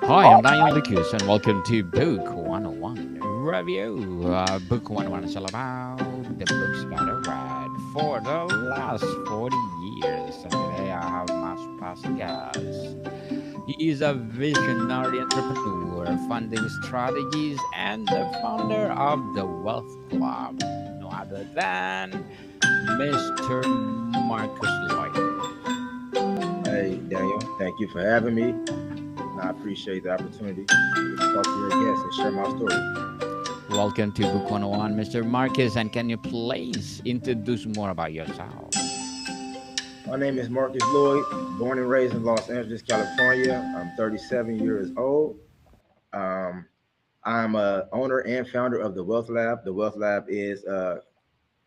Hi, I'm Daniel Lucas, and welcome to Book 101 Review. Book 101 is all about the books that I read for the last 40 years. And today I have my special guest. He is a visionary entrepreneur, funding strategies, and the founder of the Wealth Club. No other than Mr. Marcus Lloyd. Hey, Daniel, thank you for having me. And I appreciate the opportunity to talk to your guests and share my story. Welcome to Book 101, Mr. Marcus. And can you please introduce more about yourself? My name is Marcus Lloyd, born and raised in Los Angeles, California. I'm 37 years old. Um, I'm a owner and founder of the Wealth Lab. The Wealth Lab is a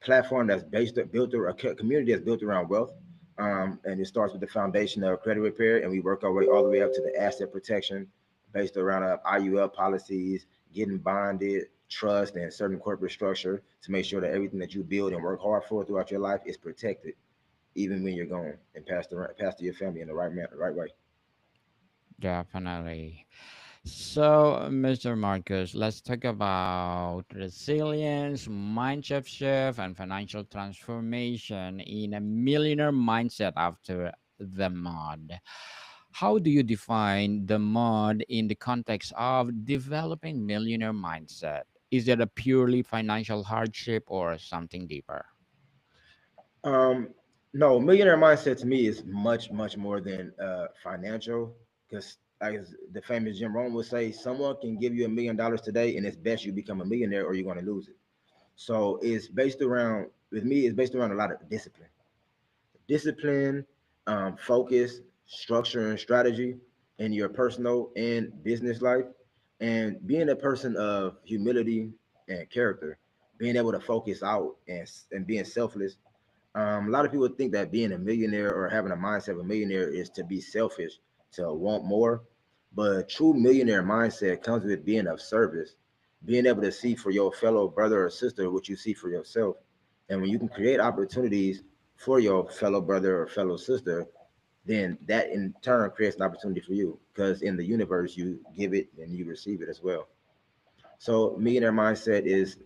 platform that's built a community that's built around wealth. And it starts with the foundation of credit repair, and we work our way all the way up to the asset protection based around IUL policies, getting bonded, trust, and certain corporate structure to make sure that everything that you build and work hard for throughout your life is protected, even when you're gone, and passed to your family in the right manner, the right way. Definitely. So, Mr. Marcus, let's talk about resilience, mindset shift, and financial transformation in a millionaire mindset after the mod. How do you define the mod in the context of developing millionaire mindset? Is it a purely financial hardship or something deeper? Um, no, millionaire mindset to me is much, much more than financial. Because, as the famous Jim Rohn would say, someone can give you $1 million today, and it's best you become a millionaire, or you're going to lose it. So it's based around, with me, it's based around a lot of discipline, focus, structure, and strategy in your personal and business life, and being a person of humility and character, being able to focus out and being selfless. A lot of people think that being a millionaire or having a mindset of a millionaire is to be selfish, to want more. But a true millionaire mindset comes with being of service, being able to see for your fellow brother or sister what you see for yourself. And when you can create opportunities for your fellow brother or fellow sister, then that in turn creates an opportunity for you because in the universe, you give it and you receive it as well. So, millionaire mindset is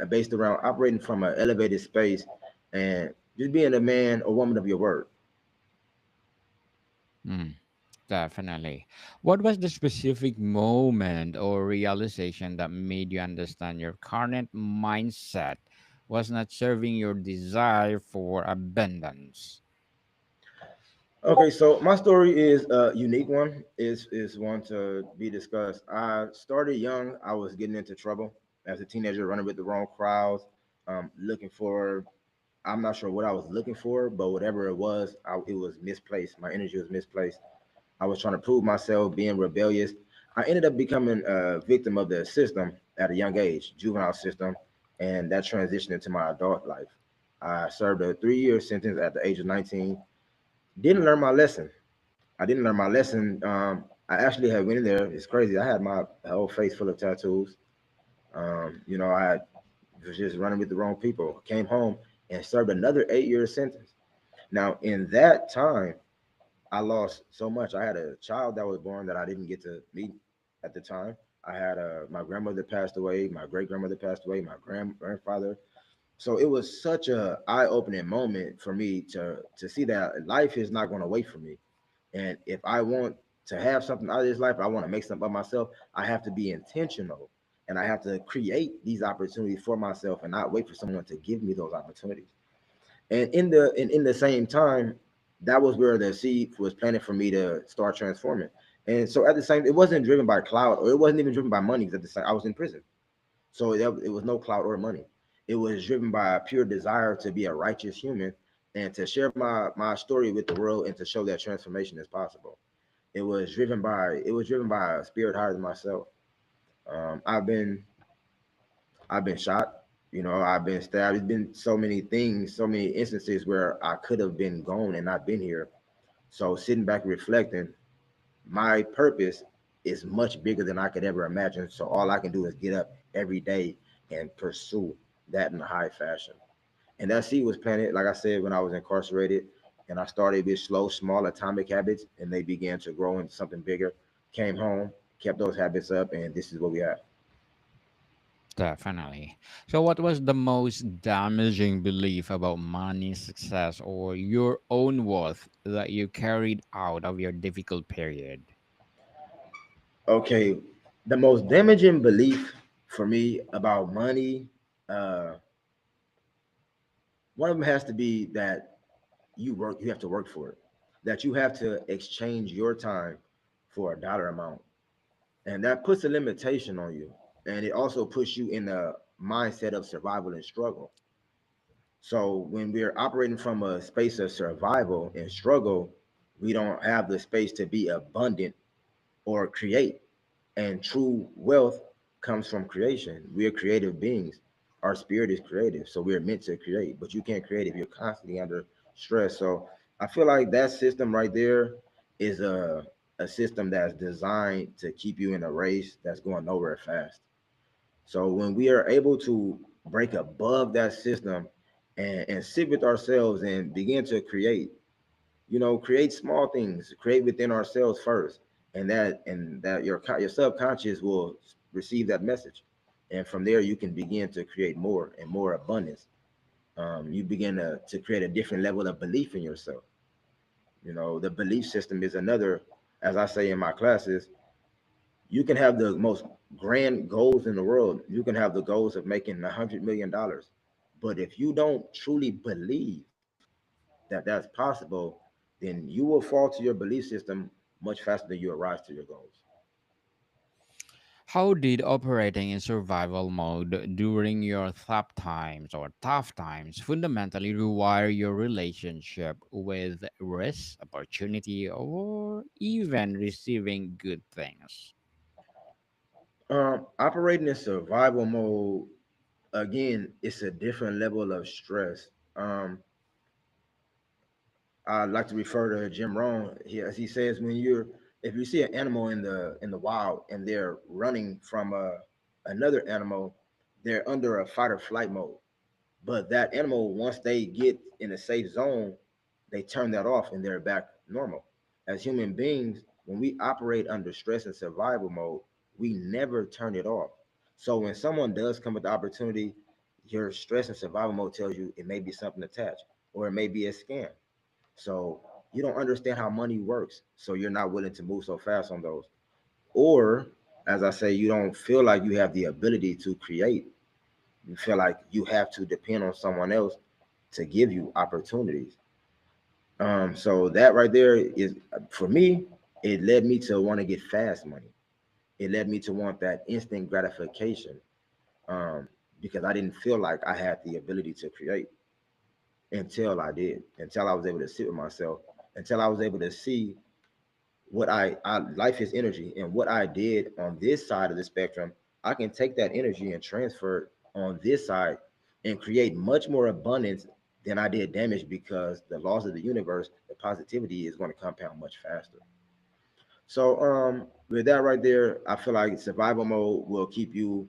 based around operating from an elevated space and just being a man or woman of your word. Mm. Definitely. What was the specific moment or realization that made you understand your current mindset was not serving your desire for abundance? Okay, so my story is a unique one. Is one to be discussed. I started young. I was getting into trouble as a teenager, running with the wrong crowds, looking for. I'm not sure what I was looking for, but whatever it was, it was misplaced. My energy was misplaced. I was trying to prove myself, being rebellious. I ended up becoming a victim of the system at a young age, juvenile system, and that transitioned into my adult life. I served a 3 year sentence at the age of 19. Didn't learn my lesson. I didn't learn my lesson. I actually had went in there. It's crazy. I had my whole face full of tattoos. I was just running with the wrong people. Came home and served another 8 year sentence. Now, in that time, I lost so much. I had a child that was born that I didn't get to meet at the time. I had my grandmother passed away, my great grandmother passed away, my grandfather. So it was such a eye opening moment for me to see that life is not going to wait for me. And if I want to have something out of this life, I want to make something of myself, I have to be intentional and I have to create these opportunities for myself and not wait for someone to give me those opportunities. And in the same time, that was where the seed was planted for me to start transforming. And so at the same, it wasn't driven by cloud or it wasn't even driven by money. Because at the same, I was in prison, so it was no cloud or money. It was driven by a pure desire to be a righteous human and to share my story with the world and to show that transformation is possible. It was driven by a spirit higher than myself. Um, I've been I've been shot. I've been stabbed. It's been so many things, so many instances where I could have been gone and not been here. So sitting back reflecting, my purpose is much bigger than I could ever imagine. So all I can do is get up every day and pursue that in a high fashion. And that seed was planted, like I said, when I was incarcerated. And I started with slow, small atomic habits, and they began to grow into something bigger. Came home, kept those habits up, and this is what we have. Definitely. So, what was the most damaging belief about money, success, or your own worth that you carried out of your difficult period? Okay, the most damaging belief for me about money, uh, one of them has to be that you have to work for it, that you have to exchange your time for a dollar amount, and that puts a limitation on you, and it also puts you in a mindset of survival and struggle. So when we're operating from a space of survival and struggle, we don't have the space to be abundant or create. And true wealth comes from creation. We are creative beings. Our spirit is creative, so we're meant to create. But you can't create if you're constantly under stress. So I feel like that system right there is a system that's designed to keep you in a race that's going nowhere fast. So when we are able to break above that system and sit with ourselves and begin to create, create small things, create within ourselves first, and that your subconscious will receive that message, and from there you can begin to create more and more abundance. You begin to create a different level of belief in yourself. The belief system is another, as I say in my classes. You can have the most grand goals in the world. You can have the goals of making $100 million, but if you don't truly believe that that's possible, then you will fall to your belief system much faster than you arrive to your goals. How did operating in survival mode during your tough times fundamentally rewire your relationship with risk, opportunity, or even receiving good things? Operating in survival mode, again, it's a different level of stress. I like to refer to Jim Rohn, as he says, if you see an animal in the wild and they're running from another animal, they're under a fight or flight mode. But that animal, once they get in a safe zone, they turn that off and they're back normal. As human beings, when we operate under stress and survival mode, we never turn it off. So when someone does come with the opportunity, your stress and survival mode tells you it may be something attached or it may be a scam. So you don't understand how money works. So you're not willing to move so fast on those. Or, as I say, you don't feel like you have the ability to create. You feel like you have to depend on someone else to give you opportunities. So that right there is, for me, it led me to want to get fast money. It led me to want that instant gratification, um, because I didn't feel like I had the ability to create until I did, until I was able to sit with myself, until I was able to see what I life is energy, and what I did on this side of the spectrum, I can take that energy and transfer it on this side and create much more abundance than I did damage, because the laws of the universe, the positivity is going to compound much faster. So with that right there, I feel like survival mode will keep you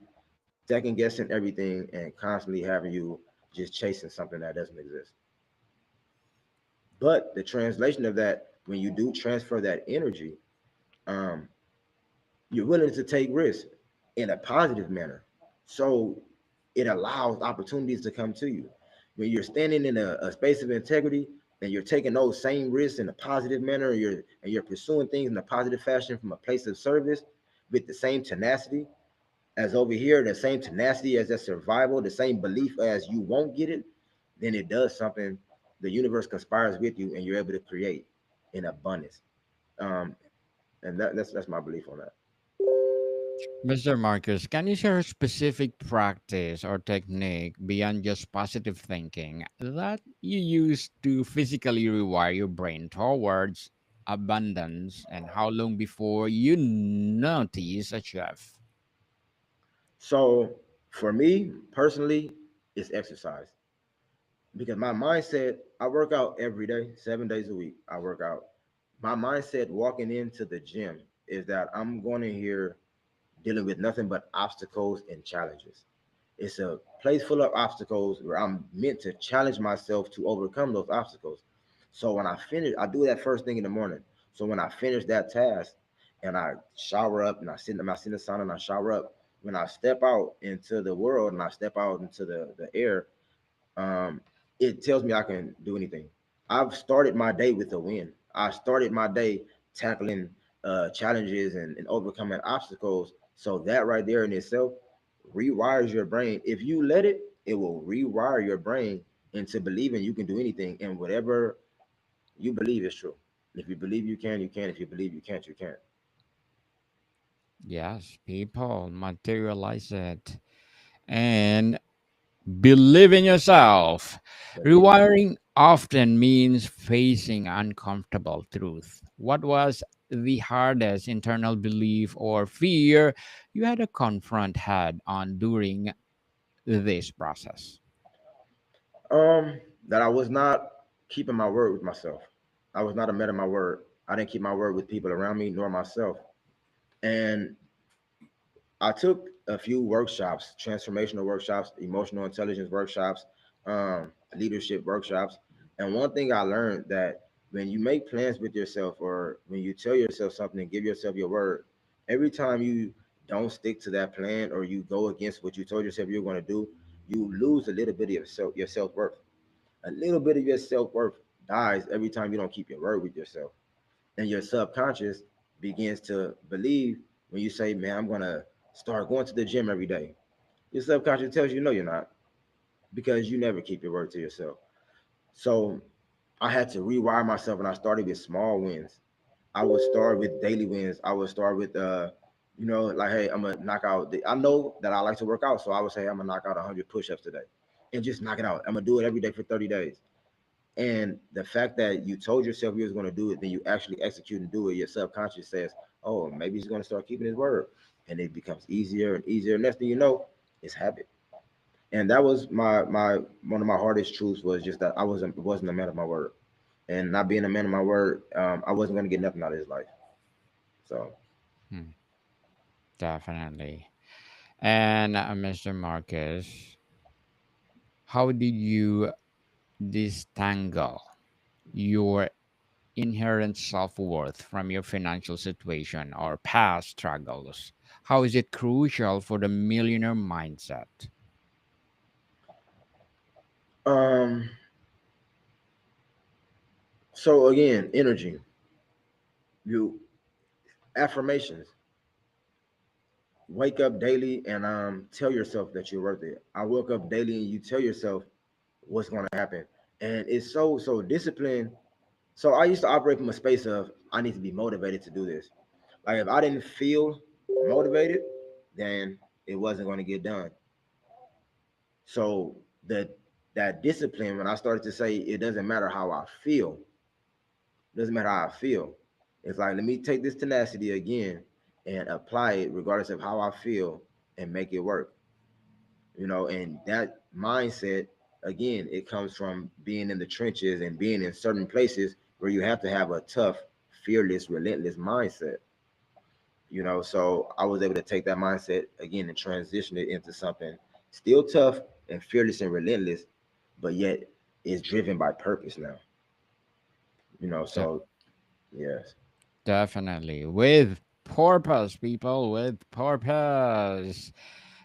second guessing everything and constantly having you just chasing something that doesn't exist. But the translation of that, when you do transfer that energy, um, you're willing to take risks in a positive manner. So it allows opportunities to come to you. When you're standing in a space of integrity and you're taking those same risks in a positive manner, and you're pursuing things in a positive fashion from a place of service with the same tenacity as over here, the same tenacity as that survival, the same belief as you won't get it, then it does something. The universe conspires with you and you're able to create in abundance. Um, and that's my belief on that. Mr. Marcus, can you share a specific practice or technique beyond just positive thinking that you use to physically rewire your brain towards abundance, and how long before you notice a shift? So for me personally, it's exercise, because my mindset, I work out every day, 7 days a week. I work out. My mindset walking into the gym is that I'm going in here dealing with nothing but obstacles and challenges. It's a place full of obstacles where I'm meant to challenge myself to overcome those obstacles. So when I finish, I do that first thing in the morning. So when I finish that task and I shower up and I sit in the sauna and I shower up. When I step out into the world and I step out into the air, um, it tells me I can do anything. I've started my day with a win. I started my day tackling challenges and overcoming obstacles. So that right there in itself rewires your brain. If you let it, it will rewire your brain into believing you can do anything, and whatever you believe is true. If you believe you can, you can. If you believe you can't, you can't. Yes, people materialize it. And believe in yourself. Believe. Rewiring often means facing uncomfortable truth. What was the hardest internal belief or fear you had to confront head on during this process? That I was not keeping my word with myself. I was not a man of my word. I didn't keep my word with people around me nor myself. And I took a few workshops, transformational workshops, emotional intelligence workshops, leadership workshops. And one thing I learned that when you make plans with yourself or when you tell yourself something and give yourself your word, every time you don't stick to that plan or you go against what you told yourself you're going to do, you lose a little bit of your self worth. A little bit of your self worth dies every time you don't keep your word with yourself. And your subconscious begins to believe when you say, man, I'm going to start going to the gym every day. Your subconscious tells you, no, you're not, because you never keep your word to yourself. So I had to rewire myself, and I started with small wins. I would start with daily wins. I would start with, like, hey, I'm gonna knock out. I know that I like to work out, so I would say I'm gonna knock out 100 push-ups today, and just knock it out. I'm gonna do it every day for 30 days. And the fact that you told yourself you was going to do it, then you actually execute and do it, your subconscious says, oh, maybe he's going to start keeping his word. And it becomes easier and easier. Next thing you know, it's habit. And that was my one of my hardest truths was just that I wasn't a man of my word. And not being a man of my word, I wasn't going to get nothing out of his life. So Hmm, definitely. And Mr. Marcus, how did you disentangle your inherent self worth from your financial situation or past struggles? How is it crucial for the millionaire mindset? um so again, energy, you affirmations. Wake up daily and tell yourself that you're worth it. I woke up daily and you tell yourself what's going to happen. And it's so disciplined. So I used to operate from a space of I need to be motivated to do this. Like if I didn't feel motivated, then it wasn't going to get done. So that discipline, when I started to say it doesn't matter how I feel, doesn't matter how I feel. It's like let me take this tenacity again and apply it regardless of how I feel and make it work. And that mindset, again, it comes from being in the trenches and being in certain places where you have to have a tough, fearless, relentless mindset. So I was able to take that mindset again and transition it into something still tough and fearless and relentless, but yet is driven by purpose now. De- So yes. Definitely. With purpose, people, with purpose.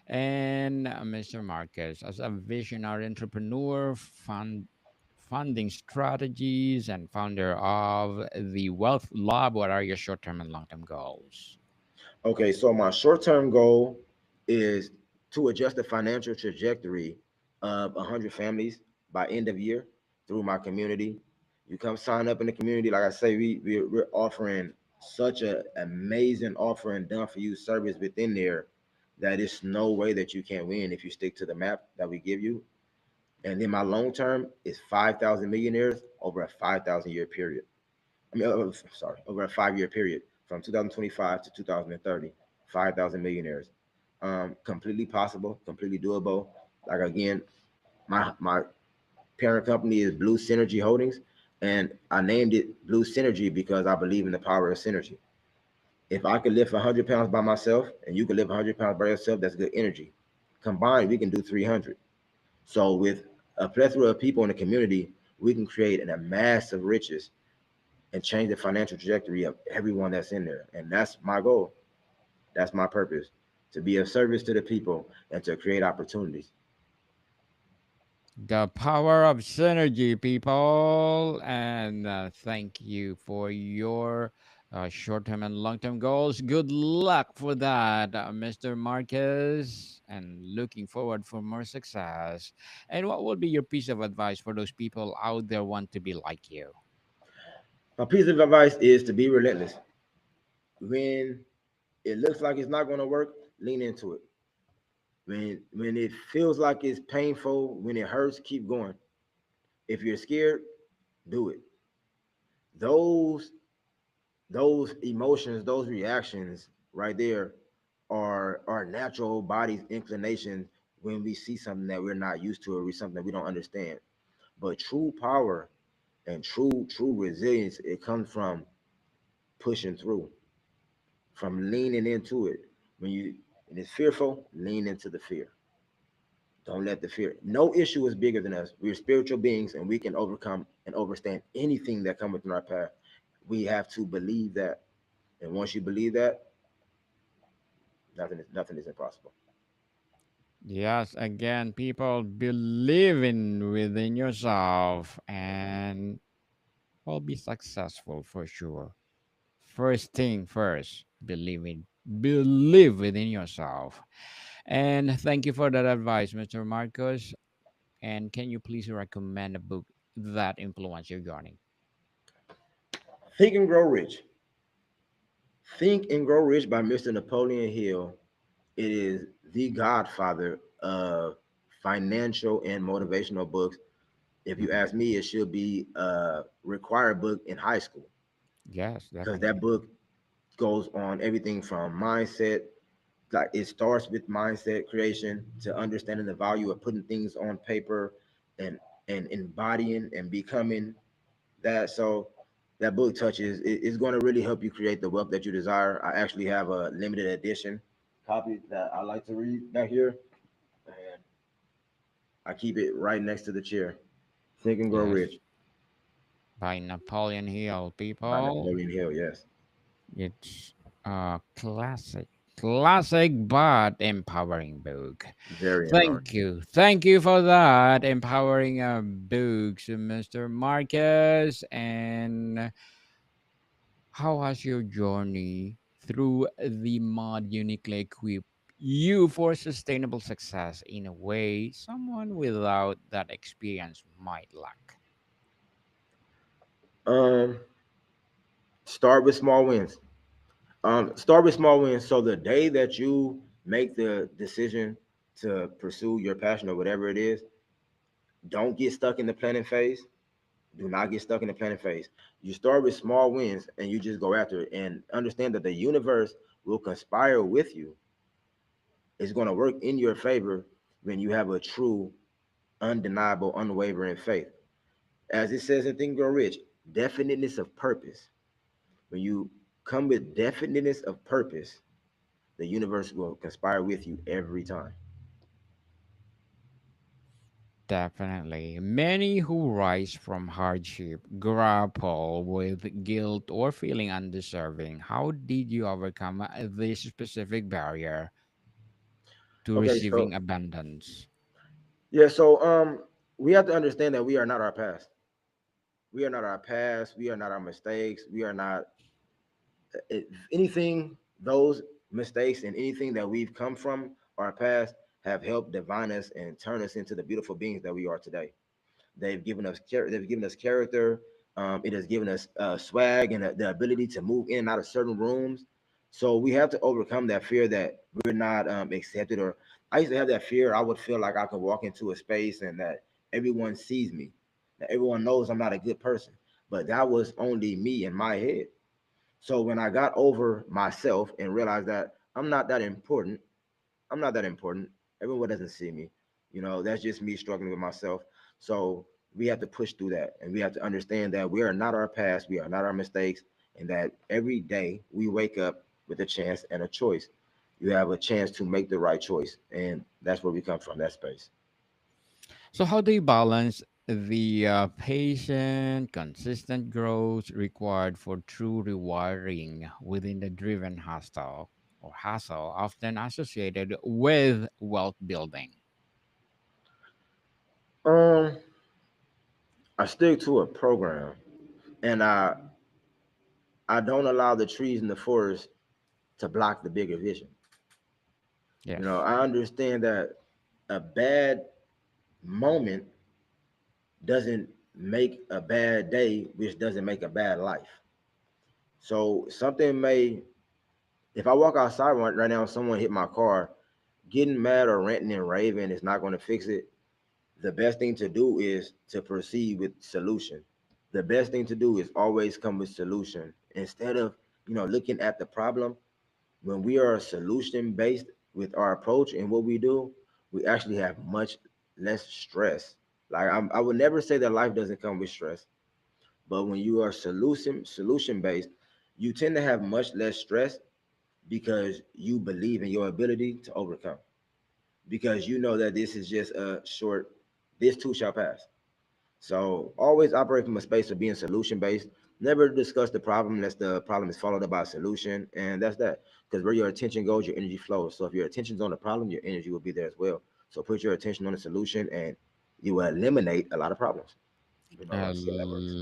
And Mr. Marcus, as a visionary entrepreneur, funding strategies, and founder of the Wealth Lab, what are your short term and long term goals? Okay, so my short-term goal is to adjust the financial trajectory of 100 families by end of year through my community. You come sign up in the community. Like I say, we're offering such an amazing offer and done for you service within there that it's no way that you can't win if you stick to the map that we give you. And then my long term is 5,000 millionaires over a 5,000 year period. Sorry, over a 5 year period from 2025 to 2030, 5,000 millionaires. Completely possible, completely doable. Like again, my parent company is Blue Synergy Holdings, and I named it Blue Synergy because I believe in the power of synergy. If I could lift 100 pounds by myself and you could lift 100 pounds by yourself, that's good energy. Combined, we can do 300. So with a plethora of people in the community, we can create a mass of riches and change the financial trajectory of everyone that's in there. And that's my goal. That's my purpose, to be of service to the people and to create opportunities. The power of synergy, people. And thank you for your short term and long term goals. Good luck for that, Mr. Marcus. And looking forward for more success. And what would be your piece of advice for those people out there want to be like you? My piece of advice is to be relentless. When it looks like it's not going to work, lean into it. When it feels like it's painful, when it hurts, keep going. If you're scared, do it. Those those emotions, those reactions right there are our natural body's inclination when we see something that we're not used to or something that we don't understand. But true power and true resilience, it comes from pushing through, from leaning into it. When it's fearful, lean into the fear. Don't let the fear. No issue is bigger than us. We're spiritual beings, and we can overcome and overstand anything that comes within our path. We have to believe that, and once you believe that, nothing is impossible. Yes, again, people believe in within yourself and will be successful for sure. First thing first, believe within yourself. And thank you for that advice, Mr. Marcos. And can you please recommend a book that influenced your journey? Think and Grow Rich. Think and Grow Rich by Mr. Napoleon Hill. It is the godfather of financial and motivational books. If you ask me, it should be a required book in high school, Yes, because that definitely. book goes on everything from mindset. Like, it starts with mindset creation to understanding the value of putting things on paper and embodying and becoming that. So that book touches it's going to really help you create the wealth that you desire. I actually have a limited edition copy that I like to read back here, and I keep it right next to the chair. Think and Grow Yes, Rich by Napoleon Hill, by people. Napoleon Hill. Yes, It's a classic but empowering book. very empowering. Thank you. Thank you for that empowering books, Mr. Marcus. And how has your journey through the mod uniquely equipped you for sustainable success in a way someone without that experience might lack? Um, Start with small wins. Start with small wins. So the day that you make the decision to pursue your passion or whatever it is, don't get stuck in the planning phase. Do not get stuck in the planning phase. You start with small wins and you just go after it, and understand that the universe will conspire with you. It's going to work in your favor when you have a true, undeniable, unwavering faith. As it says in Think and Grow Rich, definiteness of purpose. When you come with definiteness of purpose, the universe will conspire with you every time. Definitely. Many who rise from hardship grapple with guilt or feeling undeserving. How did you overcome this specific barrier to Okay, receiving so abundance? yeah, so we have to understand that we are not our past. We are not our past. We are not our mistakes. We are not anything. Those mistakes and anything that we've come from our past have helped divine us and turn us into the beautiful beings that we are today. They've given us character. It has given us swag and the ability to move in and out of certain rooms. So we have to overcome that fear that we're not accepted. Or I used to have that fear. I would feel like I could walk into a space and that everyone sees me, that everyone knows I'm not a good person. But that was only me in my head. So when I got over myself and realized that I'm not that important. Everyone doesn't see me. That's just me struggling with myself. So we have to push through that, and we have to understand that we are not our past, we are not our mistakes, and that every day we wake up with a chance and a choice. You have a chance to make the right choice, and that's where we come from, that space. So, how do you balance The patient, consistent growth required for true rewiring within the driven hustle, often associated with wealth building. Um, I stick to a program, and I don't allow the trees in the forest to block the bigger vision. You know, Yes. I understand that a bad moment doesn't make a bad day, which doesn't make a bad life. So something may, if I walk outside right now and someone hit my car, getting mad or ranting and raving is not going to fix it. The best thing to do is to proceed with solution. The best thing to do is always come with solution instead of looking at the problem. When we are solution based with our approach and what we do, we actually have much less stress. Like I would never say that life doesn't come with stress, but when you are solution based, you tend to have much less stress because you believe in your ability to overcome. Because you know that this is just a short, this too shall pass. So always operate from a space of being solution based. Never discuss the problem unless the problem is followed up by a solution. And that's that. Because where your attention goes, your energy flows. So if your attention's on the problem, your energy will be there as well. So put your attention on the solution and you will eliminate a lot of problems. Let's see how that works.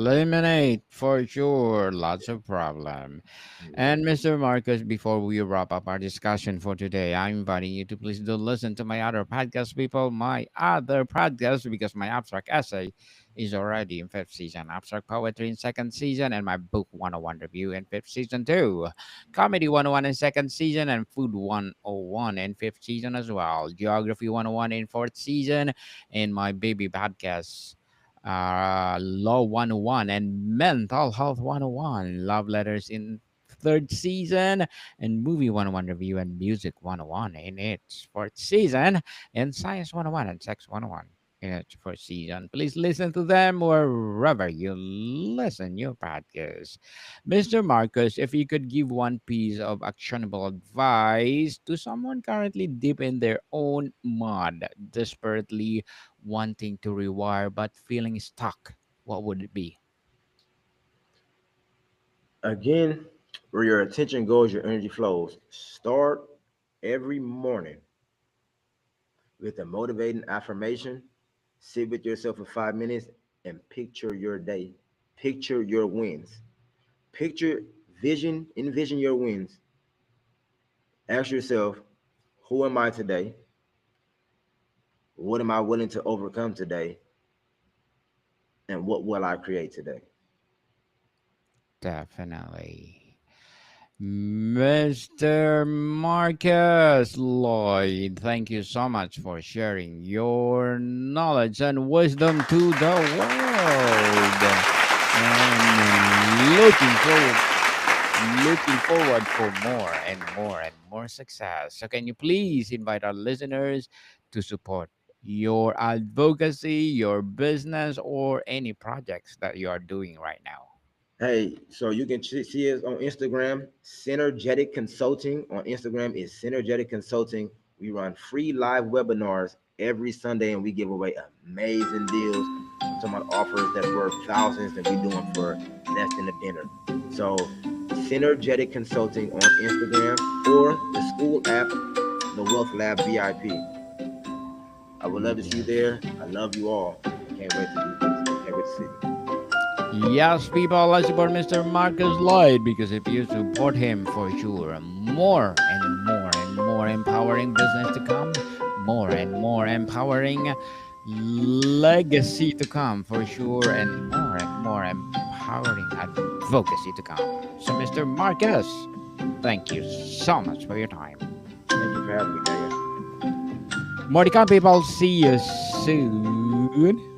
Eliminate for sure lots of problem. Yeah. And Mr. Marcus, before we wrap up our discussion for today, I'm inviting you to please do listen to my other podcast, people. My other podcast, because my abstract essay is already in fifth season, abstract poetry in second season, and my book 101 review in fifth season too. Comedy 101 in second season, and food 101 in fifth season as well. Geography 101 in fourth season, and my baby podcast Law 101 and Mental Health 101, Love Letters in third season, and Movie 101 Review and Music 101 in its fourth season, and Science 101 and Sex 101 in its fourth season. Please listen to them wherever you listen your podcast. Mr. Marcus, if you could give one piece of actionable advice to someone currently deep in their own mud, desperately wanting to rewire but feeling stuck, what would it be? Again, where your attention goes, your energy flows. Start every morning with a motivating affirmation. Sit with yourself for 5 minutes and picture your day. Picture your wins. Picture, envision your wins. Ask yourself, who am I today? What am I willing to overcome today? And what will I create today? Definitely. Mr. Marcus Lloyd, thank you so much for sharing your knowledge and wisdom to the world. And looking forward for more and more and more success. So can you please invite our listeners to support your advocacy, your business, or any projects that you are doing right now? Hey, so you can see us on Instagram, Synergetic Consulting. On Instagram is Synergetic Consulting. We run free live webinars every Sunday and we give away amazing deals. I'm talking about offers that's worth thousands that we do them for less than a dinner. So Synergetic Consulting on Instagram or the school app, the Wealth Lab VIP. I would love to see you Yes. there. I love you all. I can't wait to do this. Can't wait to see you. Yes, people, let's support Mr. Marcus Lloyd because if you support him for sure, more and more and more empowering business to come, more and more empowering legacy to come for sure, and more empowering advocacy to come. So, Mr. Marcus, thank you so much for your time. Thank you for having me, Daniel. More to come, people. See you soon.